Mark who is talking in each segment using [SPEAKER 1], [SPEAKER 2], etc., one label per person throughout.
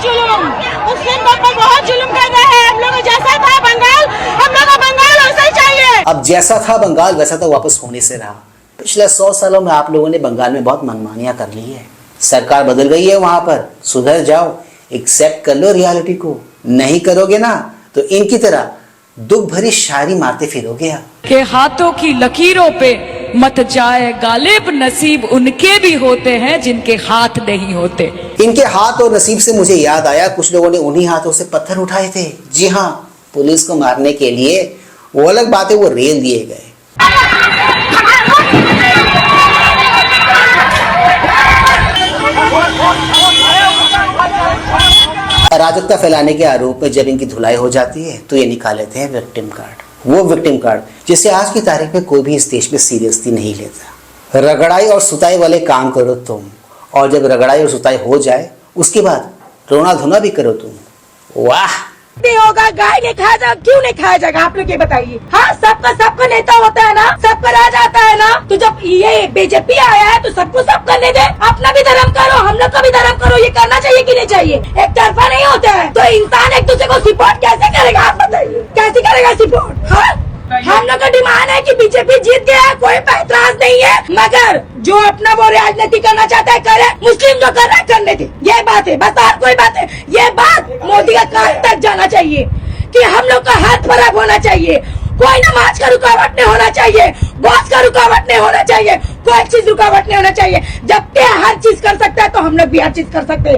[SPEAKER 1] जुल्म, मुस्लिम लोग पर बहुत जुल्म कर रहे हैं। हम लोग जैसा था बंगाल, हम लोग को बंगाल वैसा ही चाहिए।
[SPEAKER 2] अब जैसा था बंगाल वैसा तो वापस होने से रहा। पिछले 100 सालों में आप लोगों ने बंगाल में बहुत मनमानियां कर ली है। सरकार बदल गई है वहां पर, सुधर जाओ, एक्सेप्ट कर लो रियलिटी को। नहीं करोगे ना तो इनकी तरह दुख भरी शायरी मारते फिरोगे आप।
[SPEAKER 3] के हाथों की लकीरों पे मत जाए गालिब, नसीब उनके भी होते हैं जिनके हाथ नहीं होते।
[SPEAKER 2] इनके हाथ और नसीब से मुझे याद आया, कुछ लोगों ने उन्हीं हाथों से पत्थर उठाए थे। जी हाँ, पुलिस को मारने के लिए। वो अलग बात है, वो रेल दिए गए। अराजकता फैलाने के आरोप में जब इनकी धुलाई हो जाती है तो ये निकाल लेते हैं विक्टिम कार्ड। वो विक्टिम कार्ड जिसे आज की तारीख में कोई भी इस देश में सीरियसली नहीं लेता। रगड़ाई और सुताई वाले काम करो तुम, और जब रगड़ाई और सुताई हो जाए उसके बाद रोना धोना भी करो तुम। वाह,
[SPEAKER 1] नहीं होगा, गाय नहीं खाया जाएगा, क्यों नहीं खाया जाएगा आप लोग ये बताइए। हाँ, सबका नेता होता है ना, सबका राज आता है ना। तो जब ये बीजेपी आया है तो सबको सब करने दे। अपना भी धर्म करो, हम लोग का भी धर्म करो। ये करना चाहिए कि नहीं चाहिए? एक तरफा नहीं होता है तो इंसान एक दूसरे को सपोर्ट कैसे करेगा? आप बताइए, कैसे करेगा सपोर्ट? हाँ, हम लोग का डिमांड है कि बीजेपी जीत गया, कोई ऐतराज नहीं है, मगर जो अपना वो राजनीति करना चाहता है करे, मुस्लिम जो कर रहा है करने दे। ये बात है, बस और कोई बात है। ये बात मोदी का कान तक जाना चाहिए कि हम लोग का हाथ बराबर होना चाहिए। कोई नमाज का रुकावट नहीं होना चाहिए, बॉस का रुकावट नहीं होना चाहिए, कोई चीज रुकावट नहीं होना चाहिए। जब ते हर चीज कर सकता है तो हम लोग भी हर चीज कर सकते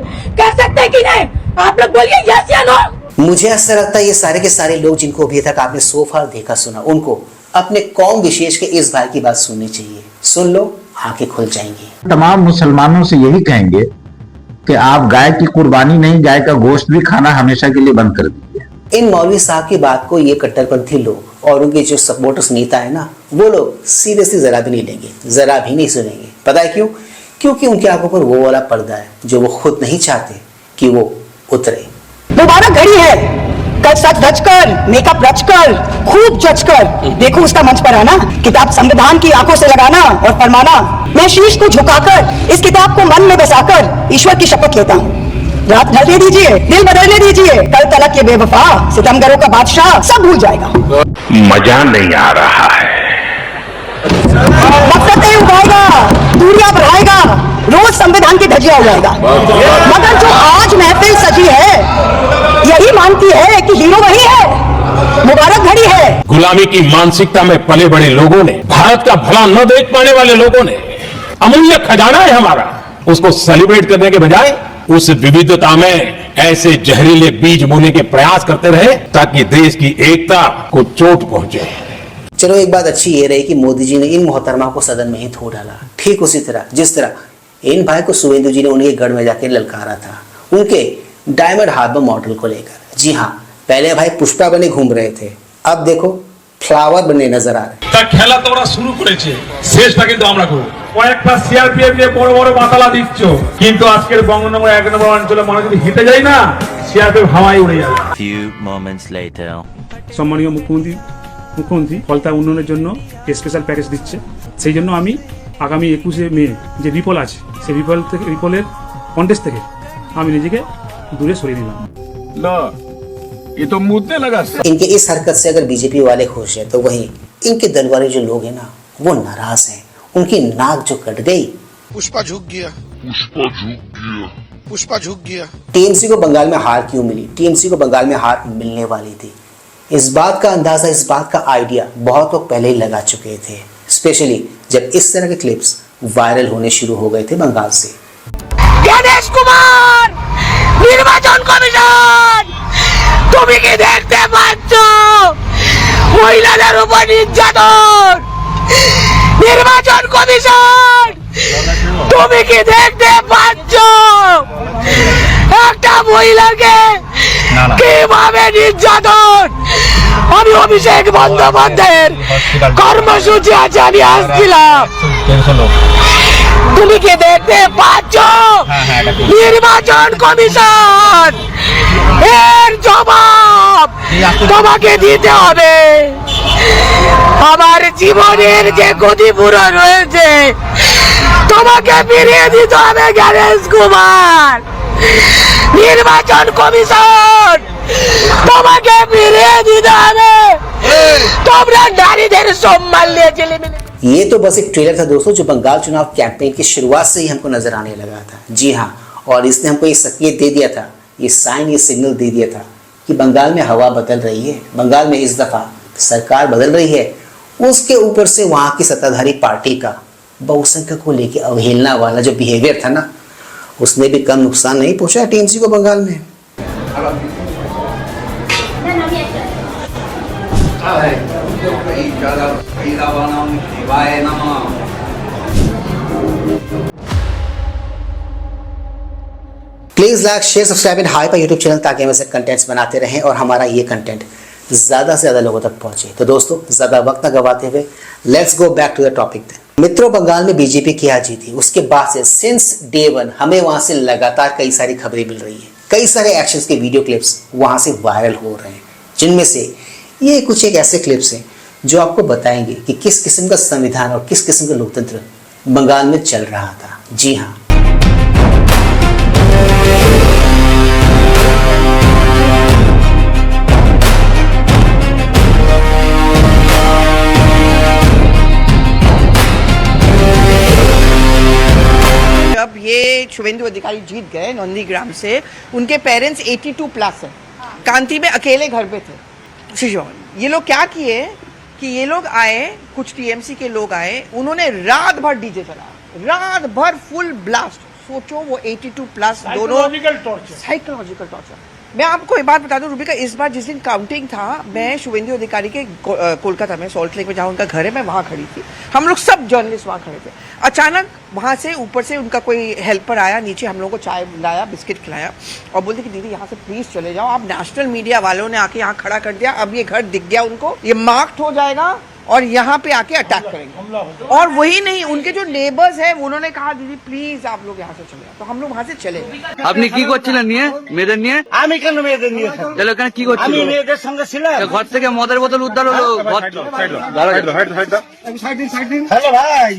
[SPEAKER 1] हैं कि नहीं? आप लोग बोलिए यस या नो।
[SPEAKER 2] मुझे ऐसा लगता है ये सारे के सारे लोग जिनको अभी तक आपने सो फार देखा सुना, उनको अपने कौम विशेष के इस भाई की बात सुननी चाहिए। सुन लो, आंखें खुल जाएंगी।
[SPEAKER 4] तमाम मुसलमानों से यही कहेंगे कि आप गाय की कुर्बानी नहीं, गाय का गोश्त भी खाना हमेशा के लिए बंद कर दीजिए।
[SPEAKER 2] इन मौलवी साहब की बात को ये कट्टरपंथी लोग और उनके जो सपोर्टर्स नेता है ना, वो लोग सीरियसली जरा भी नहीं लेंगे, जरा भी नहीं सुनेंगे। पता है क्यों? क्योंकि उनकी आंखों पर वो वाला पर्दा है जो वो खुद नहीं चाहते कि वो उतरे।
[SPEAKER 5] मुबारक घड़ी है, कल सच धज कर, मेकअप रच कर, खूब जज कर देखो उसका मंच पर आना। किताब संविधान की आंखों से लगाना और फरमाना, मैं शीश को झुकाकर इस किताब को मन में बसाकर ईश्वर की शपथ लेता हूँ। रात ढलने दीजिए, दिल बदलने दीजिए, कल तलक ये बेवफा सितमगरों का बादशाह सब भूल जाएगा।
[SPEAKER 4] मजा नहीं आ रहा है।
[SPEAKER 5] नफरतें उगाएगा, दूरियां बढ़ाएगा, रोज संविधान की धज्जियां उड़ाएगा। मगर जो आज महफिल सजी है यही मानती है कि हीरो वही है। मुबारक घड़ी है।
[SPEAKER 6] गुलामी की मानसिकता में पले बड़े लोगों ने, भारत का भला न देख पाने वाले लोगों ने, अमूल्य खजाना है हमारा, उसको सेलिब्रेट करने के बजाय उस विविधता में ऐसे जहरीले बीज बोने के प्रयास करते रहे ताकि देश की एकता को चोट पहुंचे।
[SPEAKER 2] चलो, एक बात अच्छी ये रही कि मोदी जी ने इन मोहतरमा को सदन में ही धो डाला, ठीक उसी तरह जिस तरह इन भाई को शुभेंदु जी ने उनके गढ़ में जाकर ललकारा था उनके डायमंड हार्बर मॉडल को लेकर। जी हाँ, पहले भाई पुष्पा बने घूम रहे थे, अब देखो फ्लावर बने नजर आ रहे।
[SPEAKER 7] তা খেলা তোমরা শুরু করেছে, শেষটা কিন্তু আমরা করব। কয়েকটা সিআরপিএফ দিয়ে বড় বড় মাতালা দিচ্ছ, কিন্তু আজকের বঙ্গনগর 1 নম্বর অঞ্চলে মানুষ যদি হেঁটে যায় না, সিআরপিএফ হাওয়ায় উড়ে যাবে।
[SPEAKER 8] few moments later
[SPEAKER 9] সম্মানীয় মুখ্যমন্ত্রী ফলতা উন্নয়নের জন্য স্পেশাল প্যাকেজ দিচ্ছে। সেই জন্য আমি আগামী 21শে মে যে বিপল আছে সেই বিপলের কন্টেস্ট থেকে আমি নিজেকে दूरे सरिए निलाम।
[SPEAKER 7] लो, ये तो मुद्दे लगा।
[SPEAKER 2] इनके इस हरकत से अगर बीजेपी वाले खुश हैं तो वहीं इनके दल वाले जो लोग हैं ना, वो नाराज हैं। उनकी नाक जो कट गई।
[SPEAKER 10] पुष्पा झुक गया।
[SPEAKER 2] टीएमसी को बंगाल में हार क्यों मिली? टीएमसी को बंगाल में हार मिलने वाली थी, इस बात का अंदाजा, इस बात का आइडिया बहुत लोग पहले ही लगा चुके थे, स्पेशली जब इस तरह के क्लिप्स वायरल होने शुरू हो गए थे बंगाल से।
[SPEAKER 1] गणेश कुमार, নির্বাচন কমিশন, তুমি কি দেখতে পাচ্ছ মহিলাদের উপর নির্যাতন? নির্বাচন কমিশন, তুমি কি দেখতে পাচ্ছ একটা মহিলাকে কিভাবে নির্যাতন? আমি অভিষেক বন্দ্যোপাধ্যায়ের কর্মসূচি আছে, আমি আসছিলাম। তুমি কি দেখতে পাচ্ছ? নির্বাচন কমিশন এর জবাব তোমাকে দিতে হবে। আমার জীবনের যে ক্ষতিপূরণ রয়েছে তোমাকে ফিরিয়ে দিতে হবে গণেশ কুমার। নির্বাচন কমিশন তোমাকে ফিরিয়ে দিতে হবে তোমরা নারীদের সম্মান নিয়ে চলে
[SPEAKER 2] ये तो बस एक ट्रेलर था दोस्तों, जो बंगाल चुनाव कैंपेन की शुरुआत से ही हमको नजर आने लगा था। जी हाँ, और इसने हमको ये संकेत दे दिया था, ये साइन, ये सिग्नल दे दिया था कि बंगाल में हवा बदल रही है, बंगाल में इस दफा सरकार बदल रही है। उसके ऊपर से वहां की सत्ताधारी पार्टी का बहुसंख्यक को लेकर अवहेलना वाला जो बिहेवियर था ना, उसने भी कम नुकसान नहीं पहुंचा टीएमसी को बंगाल में। Please like, share, subscribe and hype YouTube channel, ताकि हम ऐसे कंटेंट्स बनाते रहें और हमारा ये कंटेंट ज्यादा से ज्यादा लोगों तक पहुंचे। तो दोस्तों, ज्यादा वक्त न गवाते हुए let's go back to the topic. मित्रों, बंगाल में बीजेपी क्या जीती, उसके बाद से सिंस डे वन हमें वहां से लगातार कई सारी खबरें मिल रही है, कई सारे एक्शंस के वीडियो क्लिप्स वहां से वायरल हो रहे हैं, जिनमें से ये कुछ एक ऐसे क्लिप्स हैं जो आपको बताएंगे कि किस किस्म का संविधान और किस किस्म का लोकतंत्र बंगाल में चल रहा था। जी हाँ,
[SPEAKER 10] जब ये शुभेंदु अधिकारी जीत गए नंदीग्राम से, उनके पेरेंट्स 82 प्लस हैं, कांति में अकेले घर पे थे। ये लोग क्या किए कि ये लोग आए, कुछ टीएमसी के लोग आए, उन्होंने रात भर डीजे चलाया, रात भर फुल ब्लास्ट। सोचो वो 82 प्लस दोनों साइकोलॉजिकल टॉर्चर। मैं आपको एक बात बता दूं रूबिका, इस बार जिस दिन काउंटिंग था, मैं शुभेंदु अधिकारी के कोलकाता में सॉल्ट लेक में जहाँ उनका घर है, मैं वहाँ खड़ी थी, हम लोग सब जर्नलिस्ट वहाँ खड़े थे। अचानक वहाँ से ऊपर से उनका कोई हेल्पर आया, नीचे हम लोगों को चाय लाया, बिस्किट खिलाया और बोलते कि दीदी यहाँ से प्लीज चले जाओ, आप नेशनल मीडिया वालों ने आके यहाँ खड़ा कर दिया, अब ये घर दिख गया उनको, ये मार्क्ड हो जाएगा और यहाँ पे आके अटैक करेंगे। और वही नहीं, उनके जो नेबर्स हैं उन्होंने कहा दीदी प्लीज आप लोग यहाँ से चले जाओ, तो हम लोग वहाँ से चले गए।
[SPEAKER 11] আপনি কি করছিলেন নিয়ে মেয়েদের নিয়ে?
[SPEAKER 5] আমি কেন মেয়েদের নিয়ে
[SPEAKER 11] তাহলে ওখানে কি করছিলেন?
[SPEAKER 5] আমি মেয়েদের সঙ্গে ছিলাম।
[SPEAKER 11] ঘর থেকে মদের বোতল উদ্ধার হলো।
[SPEAKER 5] হ্যালো ভাই,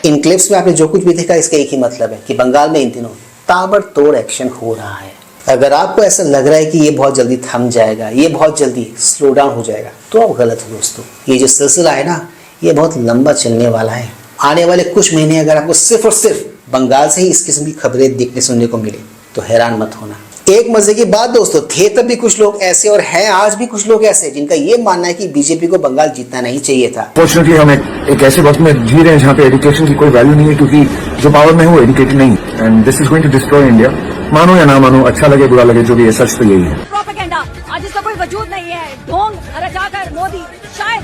[SPEAKER 2] इन क्लिप्स में आपने जो कुछ भी देखा, इसका एक ही मतलब है कि बंगाल में इन दिनों ताबड़तोड़ एक्शन हो रहा है। अगर आपको ऐसा लग रहा है कि ये बहुत जल्दी थम जाएगा, ये बहुत जल्दी स्लो डाउन हो जाएगा, तो आप गलत हो दोस्तों। ये जो सिलसिला है ना, ये बहुत लंबा चलने वाला है। आने वाले कुछ महीने अगर आपको सिर्फ और सिर्फ बंगाल से ही इस किस्म की खबरें देखने सुनने को मिले, तो हैरान मत होना। एक मजे की बात दोस्तों, थे तब भी कुछ लोग ऐसे और हैं आज भी कुछ लोग ऐसे जिनका ये मानना है कि बीजेपी को बंगाल जीतना नहीं चाहिए था।
[SPEAKER 4] फॉर्चुनेटली हम एक ऐसे वक्त में जी रहे हैं जहाँ पे एजुकेशन की कोई वैल्यू नहीं है, क्योंकि जो पावर में है वो एजुकेटेड नहीं, and this is going to destroy India. मानो या ना मानो, अच्छा लगे बुरा लगे, जो भी है, सच तो यही है।
[SPEAKER 1] प्रोपेगेंडा आज इसका कोई वजूद नहीं है, ढोंग रचाकर मोदी शायद।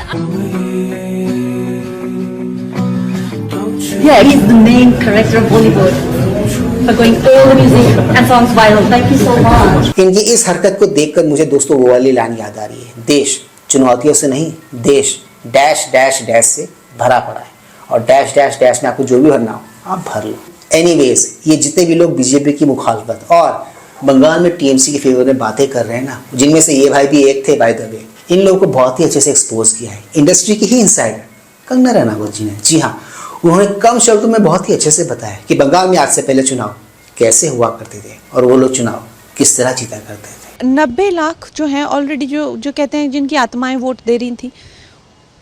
[SPEAKER 12] Yeah, he's the main character of Bollywood for going all the music and songs viral. Thank you so much.
[SPEAKER 2] इनकी इस हरकत को देखकर मुझे दोस्तों वो वाली लाइन याद आ रही है, देश चुनौतियों से नहीं, देश डैश डैश डैश से भरा पड़ा है, और डैश डैश डैश में आपको जो भी भरना हो आप भर लो। एनीवेज, ये जितने भी लोग बीजेपी की मुखालफत और बंगाल में टीएमसी के फेवर में बातें कर रहे हैं ना, जिनमें से ये भाई भी एक थे बाय द वे, इन लोगों को बहुत ही अच्छे से एक्सपोज किया है इंडस्ट्री की ही इनसाइडर कंगना रनावत जी ने। जी हाँ, उन्होंने कम शब्दों में बहुत ही अच्छे से बताया कि बंगाल में आज से पहले चुनाव कैसे हुआ करते थे और वो लोग चुनाव किस तरह जीता करते थे।
[SPEAKER 13] 90 लाख जो हैं ऑलरेडी, जो कहते हैं जिनकी आत्माएं वोट दे रही थी,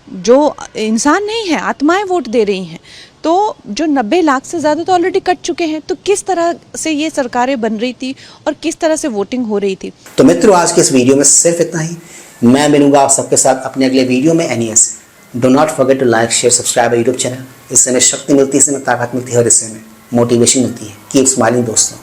[SPEAKER 13] जो इंसान नहीं है, आत्माएं वोट दे रही हैं, तो जो 90 लाख से ज़्यादा तो ऑलरेडी कट चुके हैं। तो किस तरह से ये सरकारें बन रही थी और किस तरह से वोटिंग हो रही थी।
[SPEAKER 2] तो मित्रों, आज के इस वीडियो में सिर्फ इतना ही। मैं मिलूंगा आप सबके साथ अपने अगले वीडियो में। एनईएस, do not forget to like, share, subscribe YouTube channel. इससे हमें शक्ति मिलती है, इससे हमें ताकत मिलती है और इससे हमें मोटिवेशन मिलती है। कीप स्माइलिंग दोस्तों।